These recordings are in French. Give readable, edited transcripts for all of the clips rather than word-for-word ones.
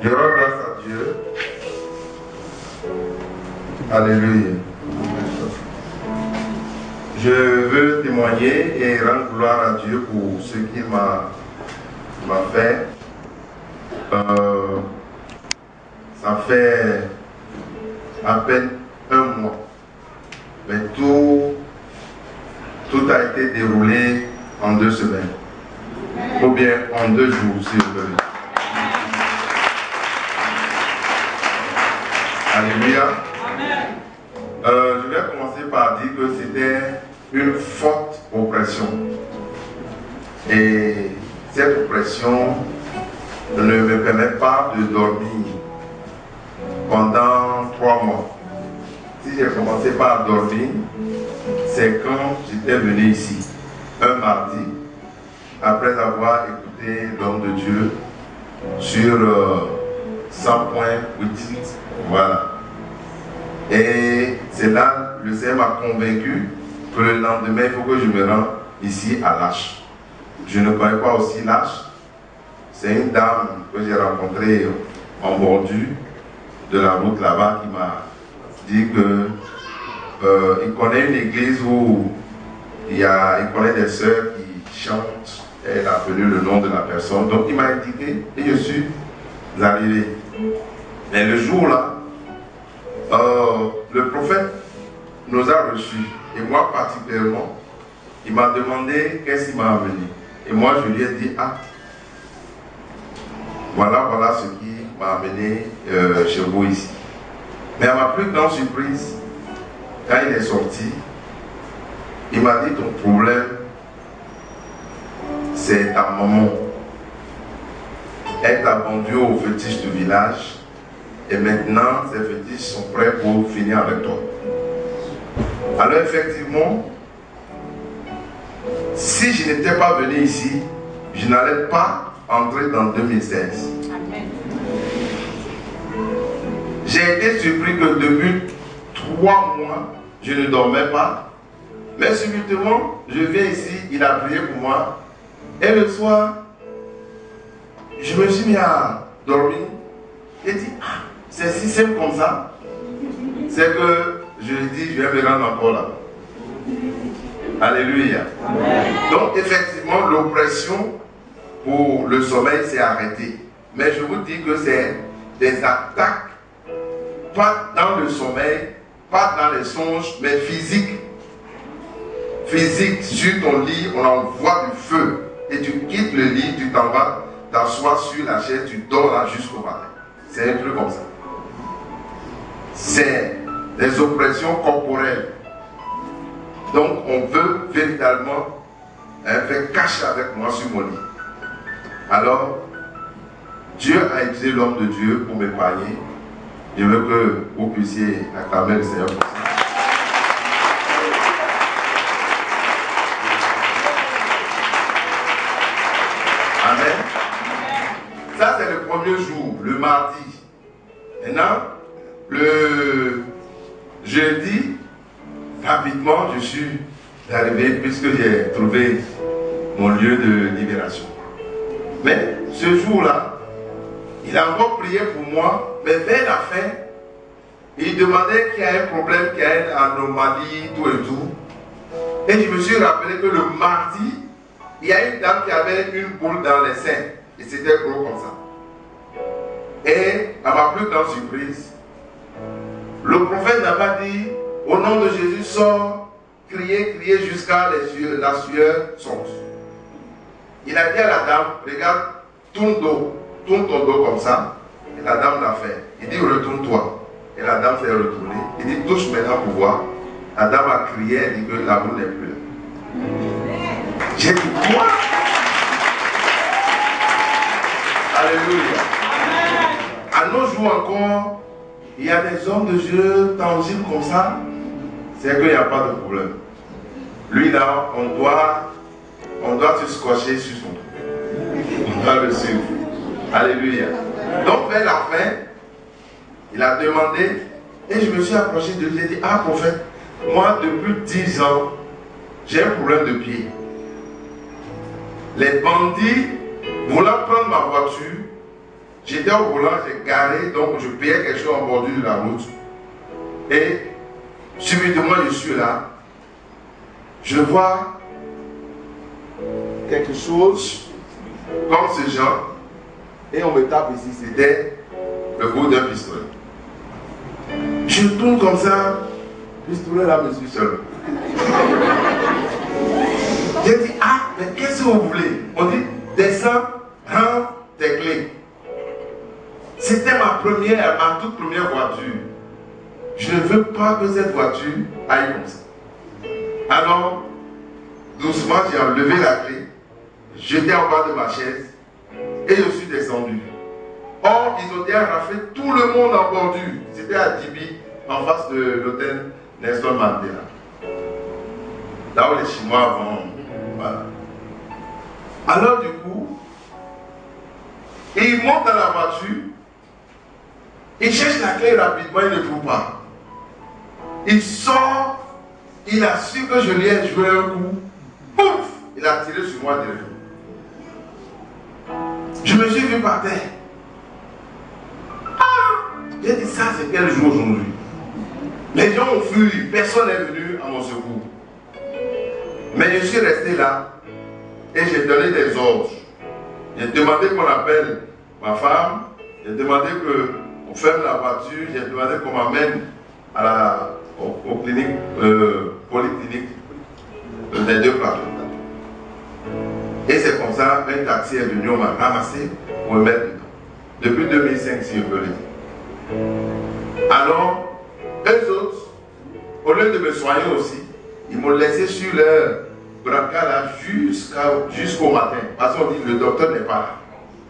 Je rends grâce à Dieu. Alléluia. Je veux témoigner et rendre gloire à Dieu pour ce qu'il m'a fait. Ça fait à peine un mois. Mais tout a été déroulé en 2 semaines. Ou bien en 2 jours, si vous voulez. Alléluia. Je vais commencer par dire que c'était une forte oppression. Et cette oppression ne me permet pas de dormir pendant 3 mois. Si j'ai commencé par dormir, c'est quand j'étais venu ici, un mardi, après avoir écouté l'homme de Dieu sur 100.8. Voilà. Et c'est là, le Seigneur m'a convaincu que le lendemain, il faut que je me rende ici à Lâche. Je ne connais pas aussi Lâche. C'est une dame que j'ai rencontrée en bordure de la route là-bas qui m'a dit que il connaît une église où il connaît des sœurs qui chantent. Elle a appelé le nom de la personne. Donc il m'a indiqué et je suis arrivé. Mais le jour là, le prophète nous a reçus. Et moi particulièrement, il m'a demandé qu'est-ce qu'il m'a amené. Et moi je lui ai dit, voilà ce qui m'a amené chez vous ici. Mais à ma plus grande surprise, quand il est sorti, il m'a dit, ton problème, c'est ta maman. Elle t'a vendu aux fétiches du village. Et maintenant, ces fétiches sont prêts pour finir avec toi. Alors effectivement, si je n'étais pas venu ici, je n'allais pas entrer dans 2016. Amen. J'ai été surpris que depuis 3 mois, je ne dormais pas. Mais subitement, je viens ici, il a prié pour moi. Et le soir, je me suis mis à dormir. Et dit, c'est si simple comme ça. C'est que je dis, je vais me rendre encore là. Alléluia. Amen. Donc effectivement, l'oppression pour le sommeil s'est arrêtée. Mais je vous dis que c'est des attaques, pas dans le sommeil, pas dans les songes, mais physiques. Physique, sur ton lit, on envoie du feu. Et tu quittes le lit, tu t'en vas t'asseoir sur la chaise, tu dors là jusqu'au matin. C'est un truc comme ça. C'est des oppressions corporelles. Donc on veut véritablement faire cacher avec moi sur mon lit. Alors, Dieu a utilisé l'homme de Dieu pour m'épargner. Je veux que vous puissiez acclamer le Seigneur pour ça. Amen. Ça, c'est le premier jour, le mardi. Maintenant, le jeudi, rapidement, je suis arrivé puisque j'ai trouvé mon lieu de libération. Mais ce jour-là, il a encore prié pour moi, mais vers la fin, il demandait qu'il y a un problème, qu'il y a une anomalie, tout et tout. Et je me suis rappelé que le mardi, il y a une dame qui avait une boule dans les seins. Et c'était gros comme ça. Et à ma plus grande surprise, le prophète n'a pas dit, au nom de Jésus, sors, criez jusqu'à la sueur sorte. Il a dit à la dame, regarde, tourne ton dos comme ça. Et la dame l'a fait. Il dit, retourne-toi. Et la dame s'est retournée. Il dit, touche maintenant pour voir. La dame a crié, elle dit que la boule n'est plus là. J'ai dit, quoi? Alléluia. À nos jours encore, il y a des hommes de Dieu tangibles comme ça. C'est qu'il n'y a pas de problème. Lui là, on doit se scotcher sur son truc. On doit le suivre. Alléluia. Donc vers la fin, il a demandé, et je me suis approché de lui, j'ai dit, prophète, moi depuis 10 ans, j'ai un problème de pied. Les bandits voulant prendre ma voiture, j'étais au volant, j'ai garé, donc je payais quelque chose en bordure de la route. Et subitement, je suis là. Je vois quelque chose comme ce genre. Et on me tape ici, c'était le goût d'un pistolet. Je tourne comme ça, le pistolet là me suit seul. J'ai dit, ah, mais qu'est-ce que vous voulez? On dit, descends, rends tes clés. C'était ma toute première voiture. Je ne veux pas que cette voiture aille comme ça. Alors, doucement, j'ai enlevé la clé, jeté en bas de ma chaise et je suis descendu. Or, ils ont déjà raflé tout le monde en bordure. C'était à Dibi, en face de l'hôtel Nelson Mandela. Là où les Chinois vont. Voilà. Alors, du coup, il monte dans la voiture, il cherche la clé rapidement, il ne trouve pas. Il sort, il a su que je lui ai joué un coup. Pouf! Il a tiré sur moi direct. Je me suis vu par terre. Ah! J'ai dit, ça c'est quel jour aujourd'hui? Les gens ont fui, personne n'est venu à mon secours. Mais je suis resté là et j'ai donné des ordres. J'ai demandé qu'on appelle ma femme, j'ai demandé qu'on ferme la voiture, j'ai demandé qu'on m'amène aux cliniques, polycliniques des deux plateaux. Et c'est comme ça qu'un taxi est venu, on m'a ramassé pour me mettre dedans. Depuis 2005, si je peux le dire. Alors, eux autres, au lieu de me soigner aussi, ils m'ont laissé sur leur brancard là jusqu'au matin. Parce qu'on dit que le docteur n'est pas là.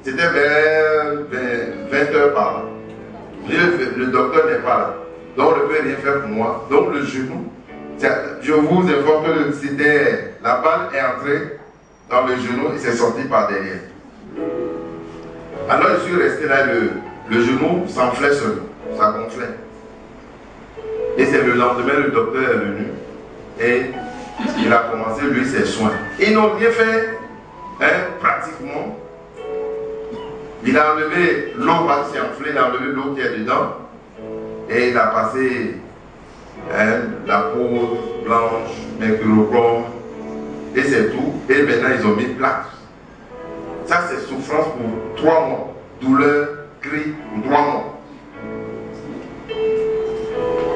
C'était vers 20 h par là. Le docteur n'est pas là. Donc on ne peut rien faire pour moi. Donc le genou, je vous informe que c'était la balle est entrée dans le genou et c'est sorti par derrière. Alors je suis resté là, le genou s'enflait seulement, ça gonflait. Et c'est le lendemain, le docteur est venu et il a commencé lui ses soins. Ils n'ont rien fait, hein, pratiquement. Il a enlevé l'eau parce qu'il s'est enflé, il a enlevé l'eau qui est dedans. Et il a passé la peau blanche, mercurochrome, et c'est tout. Et maintenant ils ont mis plaques. Ça c'est souffrance pour 3 mois. Douleur, cri pour 3 mois.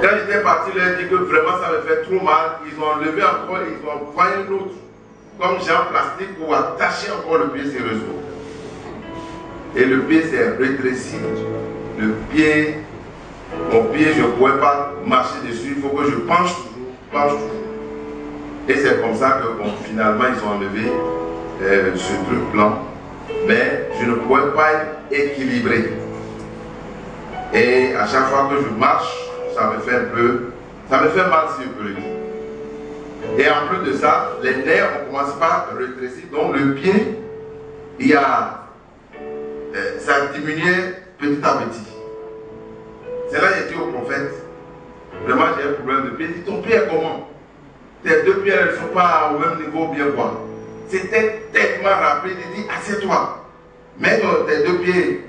Quand j'étais parti, ils ont dit que vraiment ça me fait trop mal. Ils ont enlevé encore, ils ont envoyé un autre, comme genre plastique, pour attacher encore le pied sérieusement. Et le pied s'est rétréci. Le pied, mon pied, je ne pouvais pas marcher dessus. Il faut que je penche toujours. Et c'est comme ça que bon, finalement ils ont enlevé ce truc blanc. Mais je ne pouvais pas être équilibré. Et à chaque fois que je marche, ça me fait mal si je peux le dire. Et en plus de ça, les nerfs ont commencé par rétrécir. Donc le pied, ça diminuait petit à petit. C'est là que j'ai dit au prophète, vraiment j'ai un problème de pied. Il dit, ton pied est comment? Tes 2 pieds ne sont pas au même niveau bien quoi. C'était tellement rapide, il dit, assieds-toi. Mets tes 2 pieds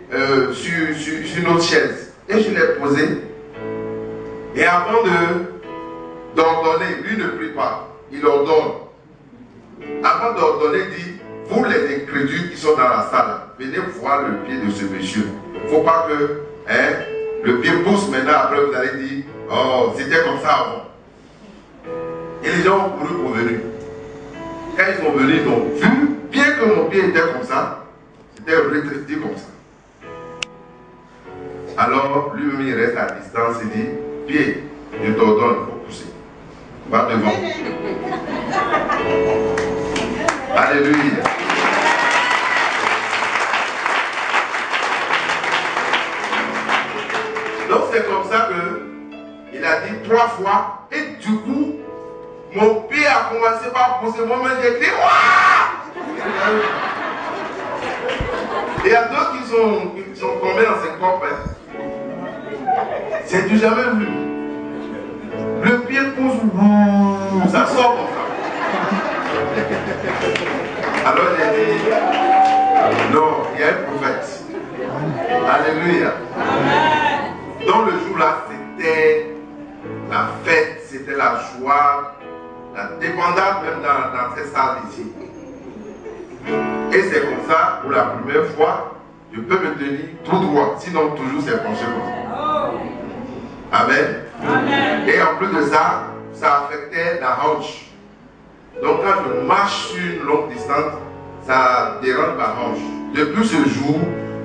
sur une autre chaise. Et je l'ai posé. Et avant d'ordonner, lui ne prie pas, il ordonne. Avant d'ordonner, il dit, vous les incrédules qui sont dans la salle, venez voir le pied de ce monsieur. Il ne faut pas que le pied pousse maintenant, après vous allez dire, oh, c'était comme ça avant. Et les gens ont couru pour venir. Quand ils sont venus, ils ont vu, bien que mon pied était comme ça, c'était rétréci comme ça. Alors, lui-même, il reste à distance, il dit, pied, je t'ordonne, il faut pousser. Va devant. Alléluia. Donc c'est comme ça que il a dit 3 fois et du coup mon pied a commencé par pousser. Moi-même j'ai crié Ouah! Il y a d'autres qui sont tombés dans ces corps. C'est du jamais vu. Le pied pousse, ça sort comme ça. Alors j'ai dit Non, il y a un prophète. Alléluia. Donc le jour-là, c'était la fête, c'était la joie, la débandade même dans ces salles ici. Et c'est comme ça, pour la première fois, je peux me tenir tout droit. Sinon, toujours c'est penché comme ça. Amen. Amen. Et en plus de ça, ça affectait la hanche. Donc quand je marche sur une longue distance, ça dérange ma hanche. Depuis ce jour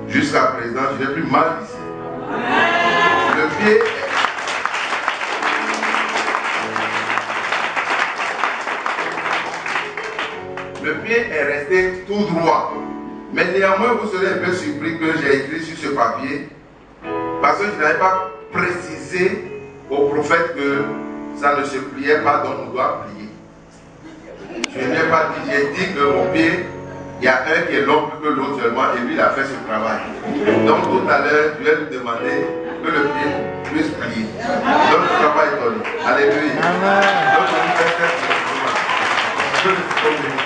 jusqu'à présent, je n'ai plus mal ici. Le pied est resté tout droit. Mais néanmoins, vous serez un peu surpris que j'ai écrit sur ce papier, parce que je n'avais pas précisé au prophète que ça ne se pliait pas, donc on doit plier. Je n'ai pas dit, j'ai dit que mon pied, il y a un qui est long plus que l'autre seulement, et lui il a fait ce travail. Donc tout à l'heure, je vais lui demander que le pied puisse plier. Donc je ne serai pas étonné. Alléluia. Donc je vais faire ce